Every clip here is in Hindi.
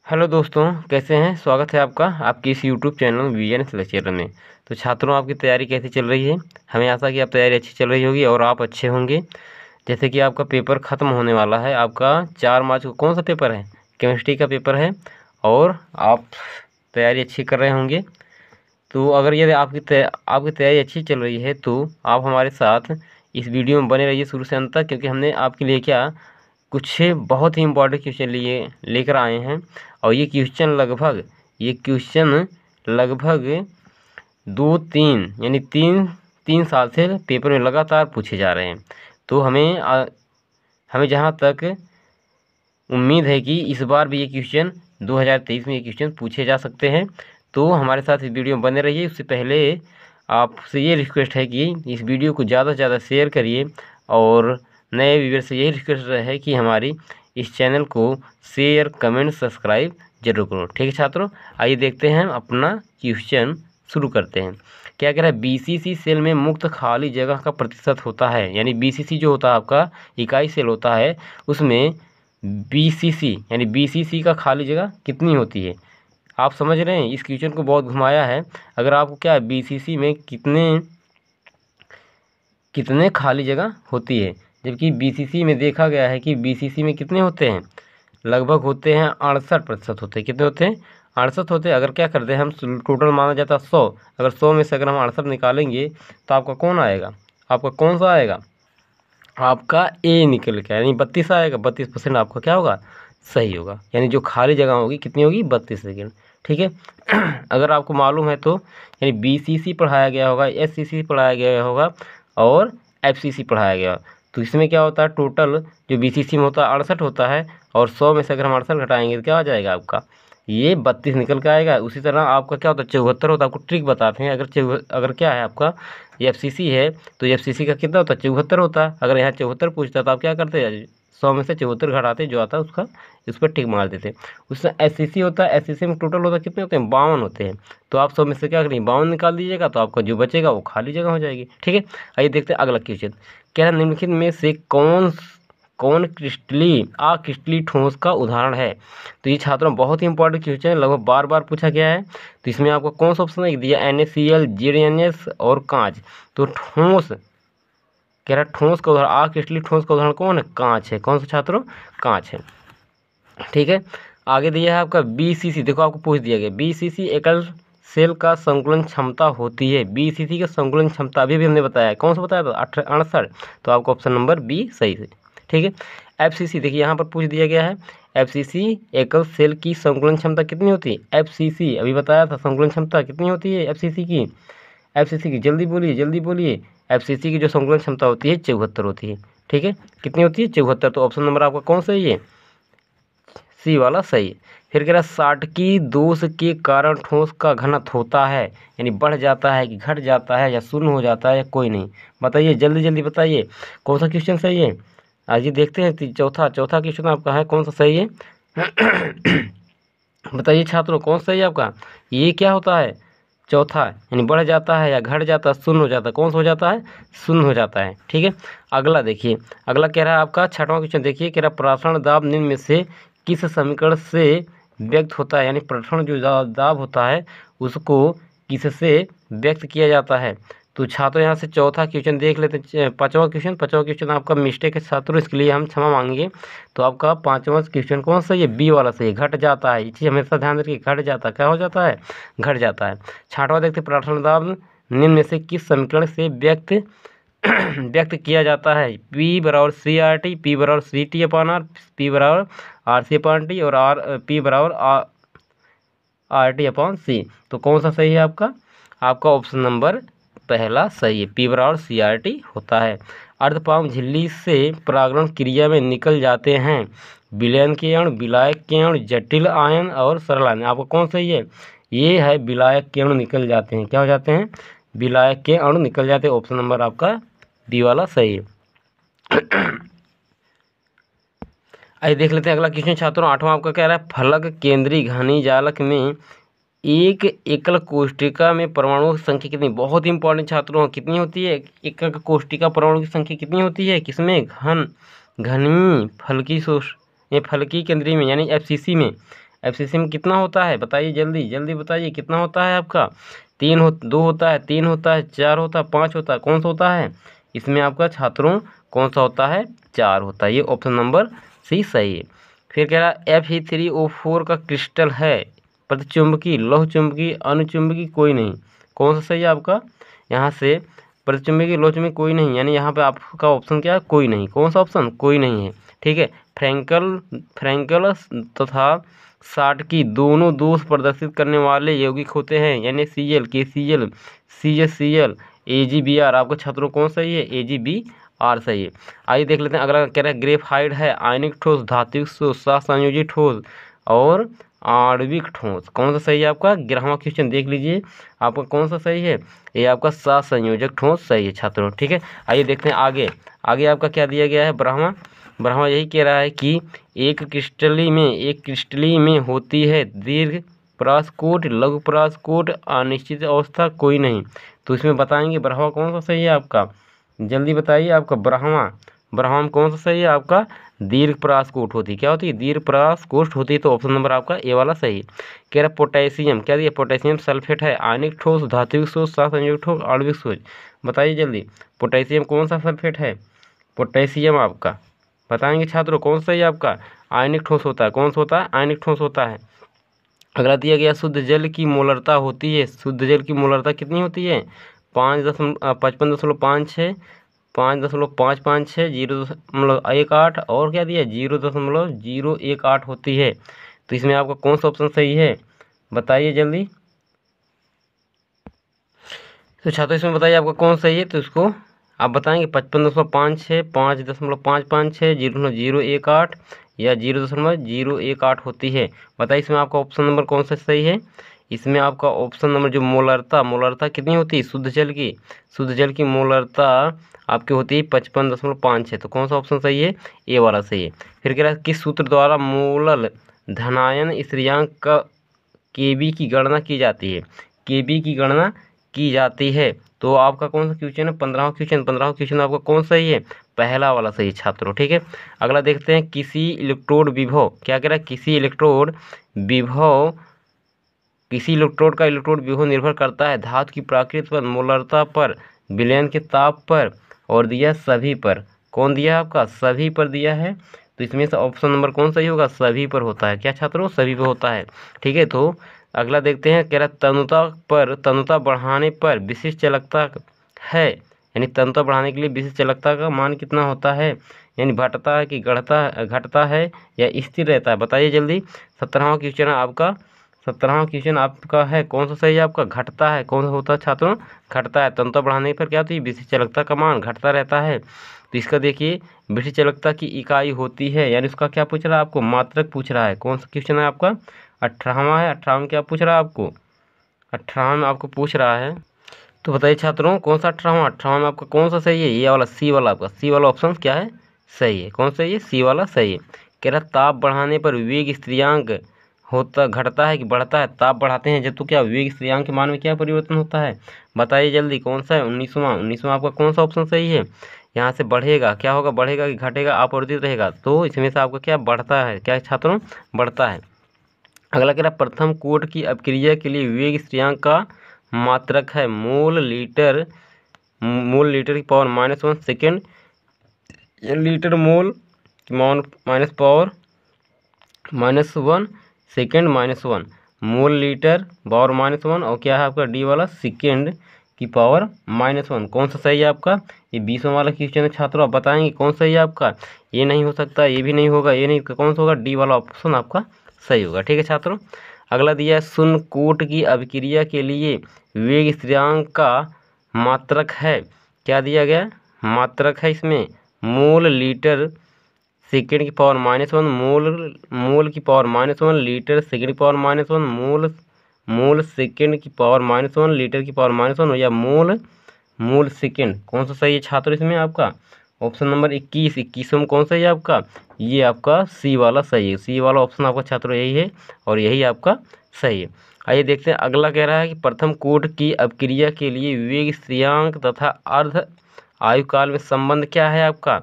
हेलो दोस्तों, कैसे हैं। स्वागत है आपका आपकी इस यूट्यूब चैनल VNS लेक्चर में। तो छात्रों, आपकी तैयारी कैसी चल रही है। हमें आशा कि आप तैयारी अच्छी चल रही होगी और आप अच्छे होंगे। जैसे कि आपका पेपर ख़त्म होने वाला है। आपका 4 मार्च को कौन सा पेपर है? केमिस्ट्री का पेपर है। और आप तैयारी अच्छी कर रहे होंगे। तो अगर यदि आपकी तैयारी अच्छी चल रही है तो आप हमारे साथ इस वीडियो में बने रहिए शुरू से अंत तक, क्योंकि हमने आपके लिए क्या कुछ बहुत ही इम्पोर्टेंट क्वेश्चन लेकर आए हैं। और ये क्वेश्चन लगभग 2-3 यानी तीन तीन साल से पेपर में लगातार पूछे जा रहे हैं। तो हमें जहाँ तक उम्मीद है कि इस बार भी ये क्वेश्चन 2023 में ये क्वेश्चन पूछे जा सकते हैं। तो हमारे साथ इस वीडियो में बने रहिए। उससे पहले आपसे ये रिक्वेस्ट है कि इस वीडियो को ज़्यादा से ज़्यादा शेयर करिए। और नए व्यूअर से यही रिक्वेस्ट है कि हमारी इस चैनल को शेयर, कमेंट, सब्सक्राइब जरूर करो। ठीक है छात्रों, आइए देखते हैं अपना क्वेश्चन शुरू करते हैं। क्या कह रहा है? BCC सेल में मुक्त खाली जगह का प्रतिशत होता है। यानी BCC जो होता है आपका इकाई सेल होता है, उसमें BCC का खाली जगह कितनी होती है। आप समझ रहे हैं, इस क्वेश्चन को बहुत घुमाया है। अगर आपको क्या BCC में कितने खाली जगह होती है, जबकि BCC में देखा गया है कि BCC में कितने होते हैं, लगभग होते हैं 68% होते हैं। कितने होते हैं? 68 होते हैं। अगर क्या करते हैं हम, टोटल माना जाता है 100। अगर 100 में से अगर हम 68 निकालेंगे तो आपका कौन आएगा? आपका कौन सा आएगा? आपका ए निकल के, यानी 32 आएगा। 32% आपका क्या होगा? सही होगा। यानी जो खाली जगह होगी कितनी होगी? 32 सेकेंड। ठीक है। अगर आपको मालूम है तो यानी BCC पढ़ाया गया होगा, SCC पढ़ाया गया होगा और FCC पढ़ाया गया। तो इसमें क्या होता है, टोटल जो BCC में होता है 68 होता है। और 100 में से अगर हम 68 घटाएंगे तो क्या आ जाएगा आपका? ये 32 निकल के आएगा। उसी तरह आपका क्या होता है? 74 होता है। आपको ट्रिक बताते हैं। अगर क्या है आपका FCC है तो FCC का कितना होता है? 74 होता है। अगर यहाँ 74 पूछता है तो आप क्या करते हैं? 100 में से 74 घटाते, जो आता है उसका इस पर टिक मार देते हैं। उसमें SCC होता है। SCC में टोटल होता है कितने होते हैं? 52 होते हैं। तो आप 100 में से क्या करेंगे? 52 निकाल दीजिएगा तो आपका जो बचेगा वो खाली जगह हो जाएगी। ठीक है। आइए देखते हैं अगला क्वेश्चन। क्या है? निम्नलिखित में से कौन कौन क्रिस्टली ठोस का उदाहरण है। तो ये छात्रों बहुत ही इंपॉर्टेंट क्वेश्चन है, लगभग बार बार पूछा गया है। तो इसमें आपको कौन सा ऑप्शन है दिया? NaCl, ZnS और कांच। तो ठोस कह रहा है, ठोस का उदाहरण क्रिस्टली ठोस का उदाहरण कौन है? कांच है। कौन सा छात्रों? कांच है। ठीक है। आगे दिया है आपका BCC। देखो आपको पूछ दिया गया BCC एकल सेल का संकुलन क्षमता होती है। BCC का संकुलन क्षमता अभी भी हमने बताया है। कौन सा बताया था? 68। तो आपको ऑप्शन नंबर बी सही है। ठीक है। FCC देखिए यहाँ पर पूछ दिया गया है। FCC एकल सेल की संकुलन क्षमता कितनी होती है? FCC अभी बताया था, संकुलन क्षमता कितनी होती है FCC की जल्दी बोलिए, जल्दी बोलिए। FCC की जो संकुलन क्षमता होती है 74 होती है। ठीक है। कितनी होती है? 74। तो ऑप्शन नंबर आपका कौन सही है? सी वाला सही है। फिर कह रहा है साटकी दोष के कारण ठोस का घनत्व होता है। यानी बढ़ जाता है कि घट जाता है या शून्य हो जाता है या कोई नहीं। बताइए, जल्दी जल्दी बताइए कौन सा क्वेश्चन सही है। आइए देखते हैं चौथा क्वेश्चन आपका है, कौन सा सही है? बताइए छात्रों, कौन सही है आपका? ये क्या होता है? चौथा, यानी बढ़ जाता है या घट जाता है, शून्य हो जाता है। कौन सा हो जाता है? शून्य हो जाता है। ठीक है। अगला देखिए, अगला कह रहा है आपका छठवां क्वेश्चन देखिए। कह रहा है प्रासरण दाब निम्न में से किस समीकरण से व्यक्त होता है। यानी प्रसरण जो दाब होता है उसको किससे व्यक्त किया जाता है। तो छात्रों यहाँ से चौथा क्वेश्चन देख लेते हैं। पाँचवा क्वेश्चन आपका मिस्टेक है छात्रों, इसके लिए हम क्षमा मांगेंगे। तो आपका पाँचवा क्वेश्चन कौन सा? ये बी वाला सही है, घट जाता है। ये चीज़ हमेशा ध्यान रखिए, घट जाता है। क्या हो जाता है? घट जाता है। छठवां देखते हैं, प्रासरण दाब निम्न में से किस समीकरण से व्यक्त किया जाता है। P बराबर CRT, P बराबर CT/R, P बराबर RC/T और P बराबर RT/C। तो कौन सा सही है आपका? आपका ऑप्शन नंबर पहला सही है, P बराबर CRT होता है। अर्धपाम झिल्ली से परागण क्रिया में निकल जाते हैं विलयन के अणु, विलायक के अणु, जटिल आयन और सरल आयन। आपको कौन सही है? ये है विलायक के अणु निकल जाते हैं। क्या हो जाते हैं? विलायक के अणु निकल जाते हैं। ऑप्शन नंबर आपका डी वाला सही है। आइए देख लेते हैं अगला क्वेश्चन छात्रों। आठवां आपका कह रहा है फलक केंद्रीय घनी जालक में एक एकल कोष्टिका में परमाणुओं की संख्या कितनी। बहुत इंपॉर्टेंट छात्रों, कितनी होती है? एकल कोष्टिका परमाणु की संख्या कितनी होती है? किसमें? घनी फलकी केंद्रीय में, यानी FCC में। एफसीसी में कितना होता है बताइए, जल्दी जल्दी बताइए कितना होता है आपका। 2 होता है, 3 होता है, 4 होता है, 5 होता है, कौन सा होता है इसमें आपका छात्रों, कौन सा होता है, 4 होता है। ये ऑप्शन नंबर सी सही है। फिर कह रहा Fe3O4 का क्रिस्टल है प्रतिचुंबकी, लौह चुंबकी, अनुचुंबकी कोई नहीं, कौन सा सही है आपका। यहाँ से प्रतिचुंबकी, लौह चुंबकी कोई नहीं, यानी यहाँ पे आपका ऑप्शन क्या है, कोई नहीं। कौन सा ऑप्शन, कोई नहीं है। ठीक है। फ्रैंकल तथा साटकी दोनों दोष प्रदर्शित करने वाले यौगिक होते हैं, यानी Cl, KCl, CaCl, AgBr। आपका छात्रों कौन सही है, AgBr सही है। आइए देख लेते हैं अगला। कह रहा है ग्रेफाइट है आयनिक ठोस, धात्विक ठोस, सहसंयोजी ठोस और आणविक ठोस, कौन सा सही है आपका। 11वां क्वेश्चन देख लीजिए आपका कौन सा सही है, ये आपका सहसंयोजक ठोस सही है छात्रों। ठीक है। आइए देखते हैं आगे। आगे आपका क्या दिया गया है, ब्रह्मा यही कह रहा है कि एक क्रिस्टली में होती है दीर्घ परासकोट, लघु परासकोट, अनिश्चित अवस्था कोई नहीं। तो इसमें बताएंगे ब्रह्मा कौन सा सही है आपका, जल्दी बताइए आपका। ब्रह्मा में कौन सा सही है आपका, दीर्घ परासकोट होती है। क्या होती है, दीर्घ परासकोट होती है। तो ऑप्शन नंबर आपका ए वाला सही है। कह रहा पोटेशियम, क्या दिया, पोटेशियम सल्फेट है आयनिक ठोस, धात्विक ठोस, सहसंयोजक ठोस, आणविक ठोस, बताइए जल्दी। पोटेशियम कौन सा सल्फेट है, पोटेशियम आपका बताएंगे छात्रों कौन सा है आपका, आयनिक ठोस होता है। कौन सा होता है, आयनिक ठोस होता है। अगला दिया गया शुद्ध जल की मोलरता होती है, शुद्ध जल की मोलरता कितनी होती है, 55.56, 5.556, 0.18 और क्या दिया 0.018 होती है। तो इसमें आपका कौन सा ऑप्शन सही है बताइए जल्दी। तो छात्रों इसमें बताइए आपका कौन सही है। तो इसको आप बताएंगे 55.56, 5.556, 0.018 या 0.018 होती है। बताइए इसमें आपका ऑप्शन नंबर कौन सा सही है। इसमें आपका ऑप्शन नंबर जो मोलरता कितनी होती है शुद्ध जल की मोलरता आपकी होती है 55.56। तो कौन सा ऑप्शन सही है, ए वाला सही है। फिर कह रहा है किस सूत्र द्वारा मोलल धनायन स्थिरांक का केबी की गणना की जाती है, केबी की गणना की जाती है। तो आपका कौन सा क्वेश्चन है, 15वां क्वेश्चन आपका कौन सही है, पहला वाला सही छात्रों। ठीक है। अगला देखते हैं किसी इलेक्ट्रोड विभव, क्या कह रहा है, किसी इलेक्ट्रोड का इलेक्ट्रोड विभव निर्भर करता है धातु की प्रकृति पर, मोलरता पर, विलयन के ताप पर और दिया सभी पर। कौन दिया आपका, सभी पर दिया है। तो इसमें से ऑप्शन नंबर कौन सही होगा, सभी पर होता है। क्या छात्रों, सभी पर होता है। ठीक है। तो अगला देखते हैं, कह रहा तनुता बढ़ाने पर विशिष्ट चालकता है, यानी तनुता बढ़ाने के लिए विशिष्ट चालकता का मान कितना होता है, यानी घटता है कि घटता है या स्थिर रहता है, बताइए जल्दी। 17वां क्वेश्चन आपका है कौन सा सही है आपका, घटता है। कौन सा होता है छात्रों, घटता है। तनुता बढ़ाने पर क्या होती है, विशिष्ट चालकता का मान घटता रहता है। तो इसका देखिए विशिष्ट चालकता की इकाई होती है, यानी उसका क्या पूछ रहा है आपको, मात्रक पूछ रहा है। कौन सा क्वेश्चन है आपका, 18वां है। 18वां में क्या पूछ रहा है आपको, 18वां में आपको पूछ रहा है। तो बताइए छात्रों कौन सा 18वां में आपका कौन सा सही है, ये वाला सी वाला, आपका सी वाला ऑप्शन क्या है, सही है। कौन सा, ये सी वाला सही है। कह रहा ताप बढ़ाने पर वेग स्थिरांक घटता है कि बढ़ता है, ताप बढ़ाते हैं जब तो क्या वेग स्थिरांक के मान में क्या परिवर्तन होता है, बताइए जल्दी। कौन सा है, 19वां आपका कौन सा ऑप्शन सही है। यहाँ से बढ़ेगा, क्या होगा, बढ़ेगा कि घटेगा, अपरिवर्तित रहेगा। तो इसमें से आपका क्या बढ़ता है, क्या छात्रों, बढ़ता है। अगला कह रहा प्रथम कोट की अपक्रिया के लिए वेग स्थिरांक का मात्रक है मोल लीटर की power -1 second, litre mole minus power -1 second -1, mole litre power -1 और क्या है आपका डी वाला सेकेंड की पावर -1। कौन सा सही है आपका, ये 20वां वाला क्वेश्चन है छात्रों। आप बताएंगे कौन सही है आपका, ये नहीं हो सकता, ये भी नहीं होगा, ये नहीं, कौन सा होगा, डी वाला ऑप्शन आपका सही होगा। ठीक है छात्रों। अगला दिया है शून्य कोट की अभिक्रिया के लिए वेग स्थिरांक का मात्रक है, क्या दिया गया, मात्रक है इसमें मोल लीटर सेकेंड की पावर -1, मोल की पावर -1, लीटर सेकेंड की पावर -1, मोल सेकेंड की पावर -1, लीटर की पावर -1 या मोल सेकेंड। कौन सा सही है छात्रों इसमें आपका, ऑप्शन नंबर 21 में कौन सा है आपका, ये आपका सी वाला सही है। सी वाला ऑप्शन आपका छात्रों यही है और यही आपका सही है। आइए देखते हैं अगला कह रहा है कि प्रथम कोट की अपक्रिया के लिए वेग स्थिरांक तथा अर्ध आयुकाल में संबंध क्या है आपका,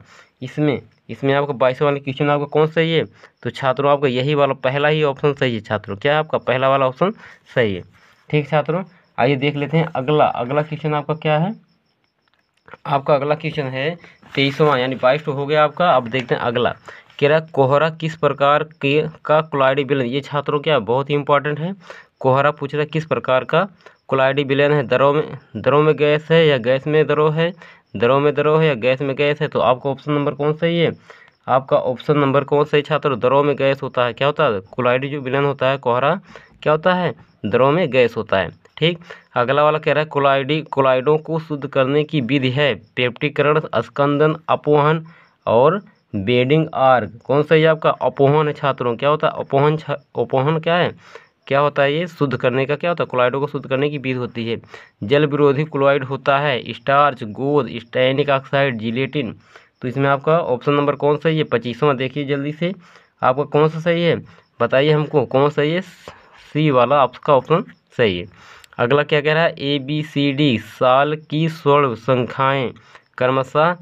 इसमें आपका 22 वाला क्वेश्चन आपका कौन सही है? तो छात्रों आपका यही वाला पहला ही ऑप्शन सही है छात्रों। क्या है आपका? पहला वाला ऑप्शन सही है। ठीक छात्रों, आइए देख लेते हैं अगला। अगला क्वेश्चन आपका क्या है? आपका अगला क्वेश्चन है 23वां, यानी 22 हो गया आपका। अब देखते हैं अगला। कह रहा है कोहरा किस प्रकार के का कोलाइडी विलयन। ये छात्रों क्या बहुत ही इंपॉर्टेंट है। कोहरा पूछ रहा है किस प्रकार का कोलाइडी विलयन है। दरों में गैस है या गैस में दरों है, दरों में दरों है या गैस में गैस है। तो आपका ऑप्शन नंबर कौन सही है? आपका ऑप्शन नंबर कौन सही छात्रों? दरों में गैस होता है। क्या होता है? कोलाइडी जो विलयन होता है कोहरा क्या होता है? दरों में गैस होता है। ठीक, अगला वाला कह रहा है कोलाइडों को शुद्ध करने की विधि है पेप्टीकरण, स्कंदन, अपोहन और बेडिंग आर्ग। कौन सा ये आपका? अपोहन है छात्रों। क्या होता है अपोहन? अपोहन क्या है? क्या होता है ये? शुद्ध करने का क्या होता है? कोलाइडों को शुद्ध करने की विधि होती है। जल विरोधी कोलाइड होता है स्टार्च, गोंद, स्टैनिक ऑक्साइड, जिलेटिन। तो इसमें आपका ऑप्शन नंबर कौन सही है? 25वां देखिए जल्दी से, आपका कौन सा सही है? बताइए हमको कौन सही है? सी वाला आपका ऑप्शन सही है। अगला क्या कह रहा है? ABCD साल की स्वर्ण संख्याएं क्रमशः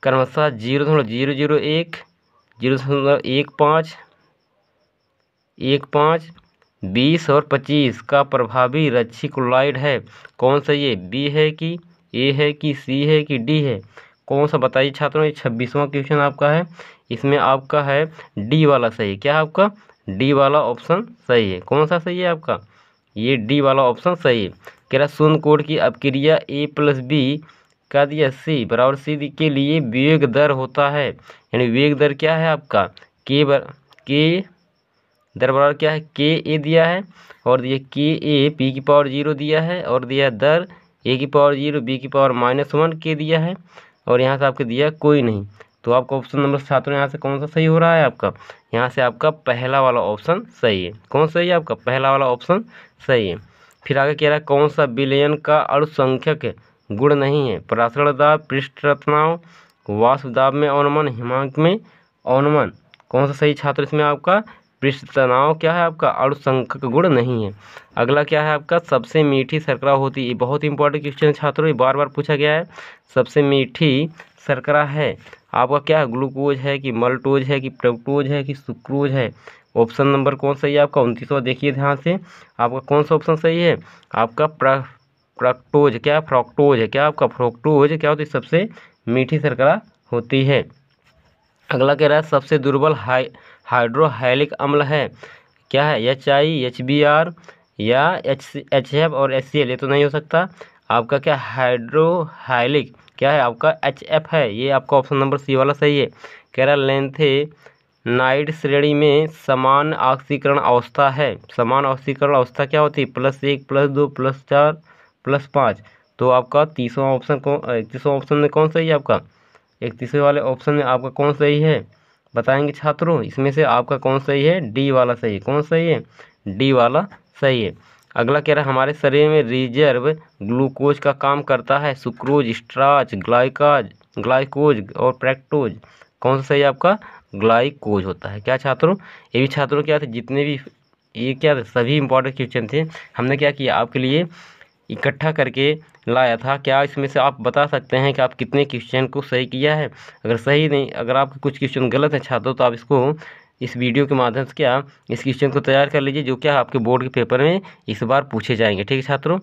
0.001, 0.15, 15, 20 और 25 का प्रभावी रच्छी क्लोराइड है। कौन सा ये? बी है कि ए है कि सी है कि डी है? कौन सा बताइए छात्रों। ये 26वां क्वेश्चन आपका है। इसमें आपका है डी वाला सही। क्या है आपका? डी वाला ऑप्शन सही है। कौन सा सही है आपका? ये डी वाला ऑप्शन सही है। कह रहा शून्य कोण की अपक्रिया A+B का दिया सी बराबर सी के लिए वेग दर होता है, यानी वेग दर क्या है आपका? के दर बराबर क्या है? के ए दिया है और दिया के P की पावर 0 दिया है और दिया दर A की पावर 0 B की पावर -1 के दिया है और यहाँ से आपके दिया कोई नहीं। तो आपका ऑप्शन नंबर छात्रों यहाँ से कौन सा सही हो रहा है आपका? यहाँ से आपका पहला वाला ऑप्शन सही है। कौन सही है आपका? पहला वाला ऑप्शन सही है। फिर आगे कह रहा है कौन सा विलयन का अणुसंख्यक गुण नहीं है? परासरण दाब, पृष्ठ तनाव, वाष्प दाब में अवनमन, हिमांक में अवनमन। कौन सा सही छात्र इसमें आपका? पृष्ठ तनाव क्या है आपका? अणुसंख्यक गुण नहीं है। अगला क्या है आपका? सबसे मीठी शर्करा होती है। बहुत इंपॉर्टेंट क्वेश्चन है छात्रों, ये बार बार पूछा गया है। सबसे मीठी शर्करा है आपका क्या है? ग्लूकोज है कि मल्टोज है कि फ्रक्टोज है कि सुक्रोज है? ऑप्शन नंबर कौन सही है आपका? 29वां देखिए ध्यान से, आपका कौन सा ऑप्शन सही है? आपका फ्रक्टोज। क्या फ्रक्टोज है? क्या आपका? फ्रक्टोज क्या होती है? सबसे मीठी शर्करा होती है। अगला कह रहा है सबसे दुर्बल हाइड्रोहाइलिक अम्ल है। क्या है? HI, HBr या HF और HCl। ये तो नहीं हो सकता। आपका क्या हाइड्रोहाइलिक क्या है आपका? HF है। ये आपका ऑप्शन नंबर सी वाला सही है। कह रहा लेंथेनाइड श्रेणी में समान ऑक्सीकरण अवस्था है। समान ऑक्सीकरण अवस्था क्या होती है? +1, +2, +4, +5। तो आपका 30वां ऑप्शन में कौन सही है आपका? 31वें वाले ऑप्शन में आपका कौन सही है? बताएंगे छात्रों। इसमें से आपका कौन सही है? डी वाला सही है। कौन सही है? डी वाला सही है। अगला कह रहा है हमारे शरीर में रिजर्व ग्लूकोज का काम करता है सुक्रोज, स्टार्च, ग्लाइकोज और फ्रक्टोज। कौन सा सही है आपका? ग्लाइकोज होता है। क्या छात्रों? ये भी छात्रों क्या थे जितने भी ये क्या थे सभी इंपॉर्टेंट क्वेश्चन थे, हमने क्या किया आपके लिए इकट्ठा करके लाया था। क्या इसमें से आप बता सकते हैं कि आप कितने क्वेश्चन को सही किया है? अगर सही नहीं, अगर आपके कुछ क्वेश्चन गलत है छात्रों, तो आप इसको इस वीडियो के माध्यम से क्या इस क्वेश्चन को तैयार कर लीजिए, जो क्या आपके बोर्ड के पेपर में इस बार पूछे जाएंगे। ठीक है छात्रों।